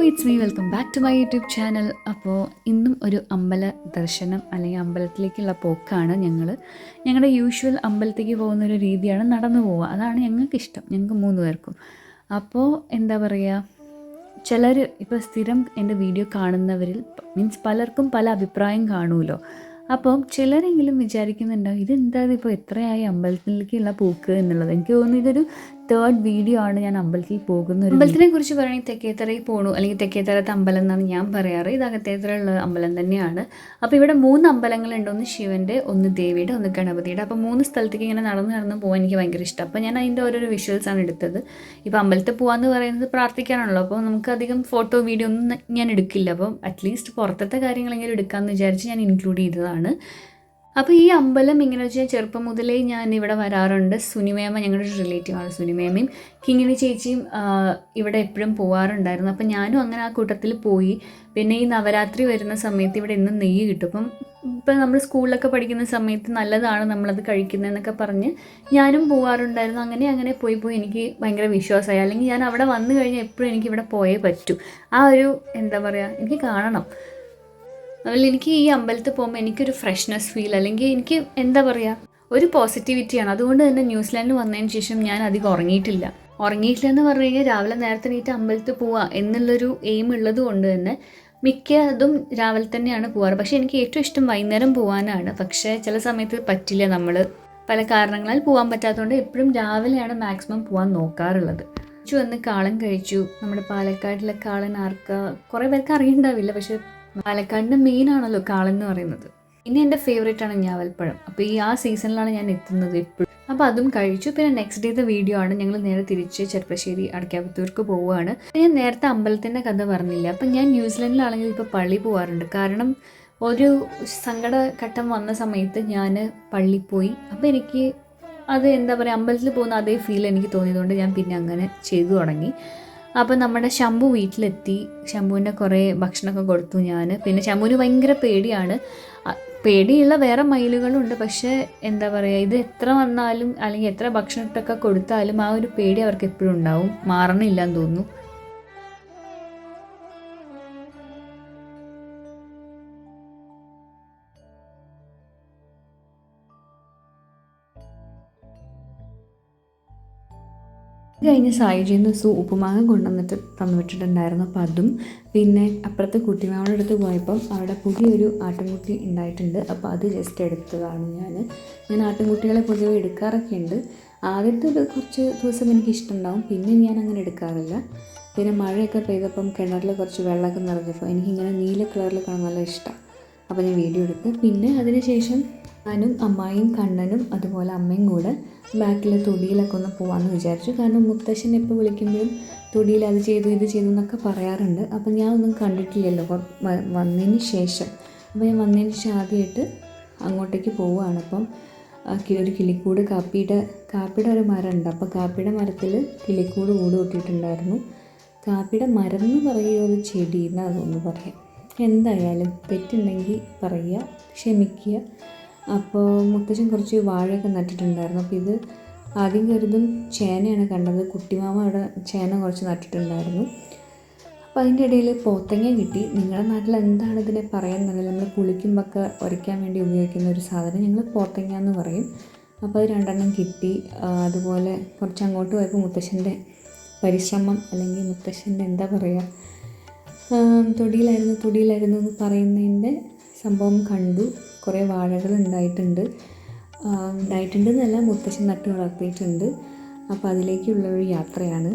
It's me welcome back to my YouTube channel. അപ്പോൾ ഇന്നും ഒരു അമ്പല ദർശനം അല്ലെങ്കിൽ അമ്പലത്തിലേക്കുള്ള പോക്കാണ്. ഞങ്ങളുടെ യൂഷ്വൽ അമ്പലത്തേക്ക് പോകുന്നൊരു രീതിയാണ് നടന്നു പോവുക. അതാണ് ഞങ്ങൾക്കിഷ്ടം, ഞങ്ങൾക്ക് 3 പേർക്കും. അപ്പോൾ എന്താ പറയുക, ചിലർ ഇപ്പോൾ സ്ഥിരം എൻ്റെ വീഡിയോ കാണുന്നവരിൽ മീൻസ് പലർക്കും പല അഭിപ്രായം കാണുമല്ലോ. അപ്പം ചിലരെങ്കിലും വിചാരിക്കുന്നുണ്ടാവും ഇതെന്തായാലും ഇപ്പോൾ എത്രയായി അമ്പലത്തിലേക്കുള്ള പോക്ക് എന്നുള്ളത്. എനിക്ക് തോന്നുന്നു ഇതൊരു 3rd വീഡിയോ ആണ് ഞാൻ അമ്പലത്തിൽ പോകുന്ന. അമ്പലത്തിനെ കുറിച്ച് പറയുകയാണെങ്കിൽ തെക്കേത്തറയിൽ പോകണു, അല്ലെങ്കിൽ തെക്കേത്തറത്തെ അമ്പലം എന്നാണ് ഞാൻ പറയാറ്. ഇത് അകത്തേത്തറയുള്ള അമ്പലം തന്നെയാണ്. അപ്പോൾ ഇവിടെ 3 അമ്പലങ്ങളുണ്ട്. ഒന്ന് ശിവൻ്റെ, ഒന്ന് ദേവിയുടെ, ഒന്ന് ഗണപതിയുടെ. അപ്പോൾ 3 സ്ഥലത്തേക്ക് ഇങ്ങനെ നടന്ന് പോകാൻ എനിക്ക് ഭയങ്കര ഇഷ്ടം. അപ്പോൾ ഞാൻ അതിൻ്റെ ഓരോരോ വിഷ്വൽസാണ് എടുത്തത്. ഇപ്പോൾ അമ്പലത്തിൽ പോകാമെന്ന് പറയുന്നത് പ്രാർത്ഥിക്കാനാണല്ലോ. അപ്പോൾ നമുക്ക് അധികം ഫോട്ടോ വീഡിയോ ഒന്നും ഞാൻ എടുക്കില്ല. അപ്പം അറ്റ്ലീസ്റ്റ് പുറത്തത്തെ കാര്യങ്ങളെങ്കിലും എടുക്കാമെന്ന് വിചാരിച്ച് ഞാൻ ഇൻക്ലൂഡ് ചെയ്തതാണ്. അപ്പോൾ ഈ അമ്പലം ഇങ്ങനെ വെച്ചാൽ ചെറുപ്പം മുതലേ ഞാൻ ഇവിടെ വരാറുണ്ട്. സുനിമേമ ഞങ്ങളുടെ ഒരു റിലേറ്റീവാണ്. സുനിമേമയും കിങ്ങിണി ചേച്ചിയും ഇവിടെ എപ്പോഴും പോകാറുണ്ടായിരുന്നു. അപ്പം ഞാനും അങ്ങനെ ആ കൂട്ടത്തിൽ പോയി. പിന്നെ ഈ നവരാത്രി വരുന്ന സമയത്ത് ഇവിടെ എന്നും നെയ്യ് കിട്ടും. ഇപ്പം നമ്മൾ സ്കൂളിലൊക്കെ പഠിക്കുന്ന സമയത്ത് നല്ലതാണ് നമ്മളത് കഴിക്കുന്നതെന്നൊക്കെ പറഞ്ഞ് ഞാനും പോകാറുണ്ടായിരുന്നു. അങ്ങനെ പോയി എനിക്ക് ഭയങ്കര വിശ്വാസമായി. അല്ലെങ്കിൽ ഞാൻ അവിടെ വന്നു കഴിഞ്ഞാൽ എപ്പോഴും എനിക്കിവിടെ പോയേ പറ്റൂ. ആ ഒരു എന്താ പറയുക, എനിക്ക് കാണണം. അതുപോലെ എനിക്ക് ഈ അമ്പലത്തിൽ പോകുമ്പോൾ എനിക്കൊരു ഫ്രഷ്നെസ് ഫീൽ, അല്ലെങ്കിൽ എനിക്ക് എന്താ പറയുക, ഒരു പോസിറ്റിവിറ്റിയാണ്. അതുകൊണ്ട് തന്നെ ന്യൂസിലാൻഡിൽ വന്നതിന് ശേഷം ഞാൻ അധികം ഉറങ്ങിയിട്ടില്ല എന്ന് പറഞ്ഞു കഴിഞ്ഞാൽ രാവിലെ നേരത്തെ എണീറ്റ് അമ്പലത്തിൽ പോവുക എന്നുള്ളൊരു എയിം ഉള്ളത് കൊണ്ട് തന്നെ മിക്കതും രാവിലെ തന്നെയാണ് പോകാറ്. പക്ഷേ എനിക്ക് ഏറ്റവും ഇഷ്ടം വൈകുന്നേരം പോകാനാണ്. പക്ഷേ ചില സമയത്ത് പറ്റില്ല, നമ്മൾ പല കാരണങ്ങളാൽ പോകാൻ പറ്റാത്തതുകൊണ്ട് എപ്പോഴും രാവിലെയാണ് മാക്സിമം പോകാൻ നോക്കാറുള്ളത്. വന്ന് കാളൻ കഴിച്ചു. നമ്മുടെ പാലക്കാടിലെ കാളൻ കുറേ പേർക്ക് അറിയണ്ടാവില്ല, പക്ഷേ പാലക്കാടിൻ്റെ മെയിൻ ആണല്ലോ കാളൻ എന്ന് പറയുന്നത്. പിന്നെ എൻ്റെ ഫേവറേറ്റ് ആണ് ഞാവൽപ്പഴം. അപ്പോൾ ആ സീസണിലാണ് ഞാൻ എത്തുന്നത് എപ്പോഴും. അപ്പോൾ അതും കഴിച്ചു. പിന്നെ നെക്സ്റ്റ് ഡേത്തെ വീഡിയോ ആണ്. ഞങ്ങൾ നേരെ തിരിച്ച് ചെർപ്പശ്ശേരി അടയ്ക്കാപുത്തൂർക്ക് പോവുകയാണ്. ഞാൻ നേരത്തെ അമ്പലത്തിൻ്റെ കഥ പറഞ്ഞില്ല. അപ്പം ഞാൻ ന്യൂസിലൻഡിലാണെങ്കിൽ ഇപ്പോൾ പള്ളി പോകാറുണ്ട്. കാരണം ഒരു സങ്കടഘട്ടം വന്ന സമയത്ത് ഞാൻ പള്ളി പോയി. അപ്പോൾ എനിക്ക് അത് എന്താ പറയുക, അമ്പലത്തിൽ പോകുന്ന അതേ ഫീൽ എനിക്ക് തോന്നിയതുകൊണ്ട് ഞാൻ പിന്നെ അങ്ങനെ ചെയ്തു തുടങ്ങി. അപ്പോൾ നമ്മുടെ ശംഭു വീട്ടിലെത്തി. ശംഭുവിൻ്റെ കുറേ ഭക്ഷണമൊക്കെ കൊടുത്തു ഞാൻ. പിന്നെ ശംഭുവിന് ഭയങ്കര പേടിയാണ്. പേടിയുള്ള വേറെ മയിലുകളുണ്ട്, പക്ഷേ എന്താ പറയുക, ഇത് എത്ര വന്നാലും അല്ലെങ്കിൽ എത്ര ഭക്ഷണമൊക്കെ കൊടുത്താലും ആ ഒരു പേടി അവർക്ക് എപ്പോഴും ഉണ്ടാവും. മാറണില്ലെന്ന് തോന്നുന്നു. ഇത് കഴിഞ്ഞ് സായിജിന്ന് ഉപ്പുമാങ്ങ കൊണ്ടുവന്നിട്ട് തന്നുവിട്ടിട്ടുണ്ടായിരുന്നു. അപ്പോൾ അതും, പിന്നെ അപ്പുറത്തെ കുട്ടിമാവയുടെ അടുത്ത് പോയപ്പം അവിടെ പുതിയൊരു ആട്ടിൻകുട്ടി ഉണ്ടായിട്ടുണ്ട്. അപ്പോൾ അത് ജസ്റ്റ് എടുത്തതാണ് ഞാൻ ആട്ടിൻകുട്ടികളെ പൊതുവെ എടുക്കാറൊക്കെ ഉണ്ട്. ആദ്യത്തെ കുറച്ച് ദിവസം എനിക്ക് ഇഷ്ടമുണ്ടാവും, പിന്നെ ഞാൻ അങ്ങനെ എടുക്കാറില്ല. പിന്നെ മഴയൊക്കെ പെയ്തപ്പം കിണറിൽ കുറച്ച് വെള്ളമൊക്കെ നിറഞ്ഞപ്പോൾ എനിക്കിങ്ങനെ നീല കളറിൽ കാണാൻ നല്ല ഇഷ്ടമാണ്. അപ്പോൾ ഞാൻ വീഡിയോ എടുത്ത്. പിന്നെ അതിനുശേഷം ഞാനും അമ്മായിയും കണ്ണനും അതുപോലെ അമ്മയും കൂടെ ബാക്കിൽ തൊടിയിലൊക്കെ ഒന്ന് പോകാമെന്ന് വിചാരിച്ചു. കാരണം മുത്തശ്ശൻ എപ്പോൾ വിളിക്കുമ്പോഴും തൊടിയിൽ അത് ചെയ്തു ഇത് ചെയ്തു എന്നൊക്കെ പറയാറുണ്ട്. അപ്പം ഞാൻ ഒന്നും കണ്ടിട്ടില്ലല്ലോ വന്നതിന് ശേഷം. അപ്പോൾ ഞാൻ വന്നതിന് ശേഷം ആദ്യമായിട്ട് അങ്ങോട്ടേക്ക് പോവുകയാണ്. അപ്പം ഒരു കിളിക്കൂട് കാപ്പിയുടെ ഒരു മരം ഉണ്ട്. അപ്പോൾ കാപ്പിയുടെ മരത്തിൽ കിളിക്കൂട് കൂട്ടിയിട്ടുണ്ടായിരുന്നു. കാപ്പിയുടെ മരം എന്ന് പറയുക, ഒരു ചെടി എന്നാണ് തോന്നുന്നു പറയാം. എന്തായാലും തെറ്റുണ്ടെങ്കിൽ പറയുക, ക്ഷമിക്കുക. അപ്പോൾ മുത്തശ്ശൻ കുറച്ച് വാഴയൊക്കെ നട്ടിട്ടുണ്ടായിരുന്നു. അപ്പോൾ ഇത് ആദ്യം കരുതും ചേനയാണ് കണ്ടത്. കുട്ടിമാമ അവിടെ ചേന കുറച്ച് നട്ടിട്ടുണ്ടായിരുന്നു. അപ്പോൾ അതിൻ്റെ ഇടയിൽ പോത്തങ്ങ കിട്ടി. നിങ്ങളുടെ നാട്ടിൽ എന്താണ് ഇതിനെ പറയാമെന്നറിയില്ല. നമ്മൾ കുളിക്കുമ്പോഴൊക്കെ ഉരയ്ക്കാൻ വേണ്ടി ഉപയോഗിക്കുന്ന ഒരു സാധനം, ഞങ്ങൾ പോത്തങ്ങ എന്ന് പറയും. അപ്പോൾ അത് 2 എണ്ണം കിട്ടി. അതുപോലെ കുറച്ച് അങ്ങോട്ട് പോയപ്പോൾ മുത്തശ്ശൻ്റെ പരിശ്രമം, അല്ലെങ്കിൽ മുത്തശ്ശൻ്റെ എന്താ പറയുക, തൊടിയിലായിരുന്നു എന്ന് പറയുന്നതിൻ്റെ സംഭവം കണ്ടു. കുറേ വാഴകൾ ഉണ്ടായിട്ടുണ്ടെന്നല്ല, മുത്തശ്ശൻ നട്ട് വളർത്തിയിട്ടുണ്ട്. അപ്പോൾ അതിലേക്കുള്ള ഒരു യാത്രയാണ്.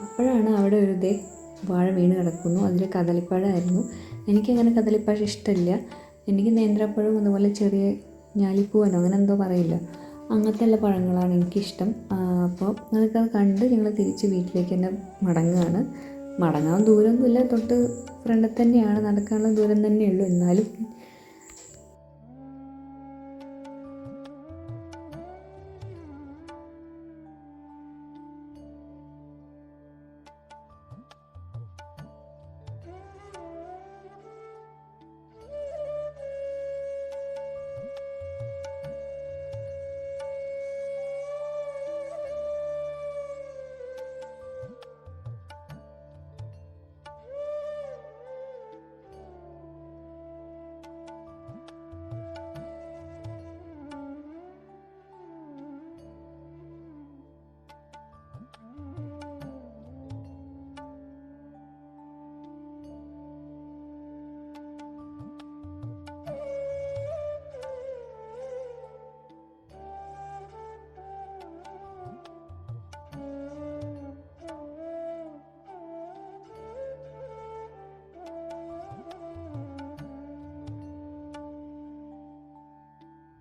അപ്പോഴാണ് അവിടെ ഒരു വാഴ വീണ് കിടക്കുന്നു. അതിൽ കദളിപ്പഴമായിരുന്നു. എനിക്കങ്ങനെ കദളിപ്പഴം ഇഷ്ടമില്ല. എനിക്ക് നേന്ത്രപ്പഴവും അതുപോലെ ചെറിയ ഞാലിപ്പൂവനോ അങ്ങനെ എന്തോ പറയില്ല, അങ്ങനത്തെ ഉള്ള പഴങ്ങളാണ് എനിക്കിഷ്ടം. അപ്പോൾ അതൊക്കെ കണ്ട് ഞങ്ങൾ തിരിച്ച് വീട്ടിലേക്ക് തന്നെ മടങ്ങാൻ ദൂരമൊന്നുമില്ല, തൊട്ട് ഫ്രണ്ടിൽ തന്നെയാണ്, നടക്കാനുള്ള ദൂരം തന്നെയുള്ളൂ. എന്നാലും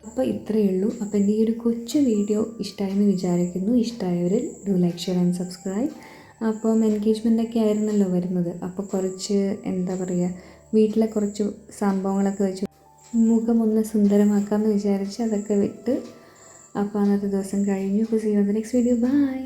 അപ്പോൾ ഇത്രയേ ഉള്ളൂ. അപ്പോൾ എൻ്റെ ഈ ഒരു കൊച്ചു വീഡിയോ ഇഷ്ടമായെന്ന് വിചാരിക്കുന്നു. ഇഷ്ടമായവരിൽ do like, share and subscribe. അപ്പം എൻഗേജ്മെൻ്റൊക്കെ ആയിരുന്നല്ലോ വരുന്നത്. അപ്പോൾ കുറച്ച് എന്താ പറയുക, വീട്ടിലെ കുറച്ച് സംഭവങ്ങളൊക്കെ വെച്ച് മുഖമൊന്ന് സുന്ദരമാക്കാമെന്ന് വിചാരിച്ച് അതൊക്കെ വിട്ട് അപ്പോൾ അന്നത്തെ ദിവസം കഴിഞ്ഞു. See you on the next video. By.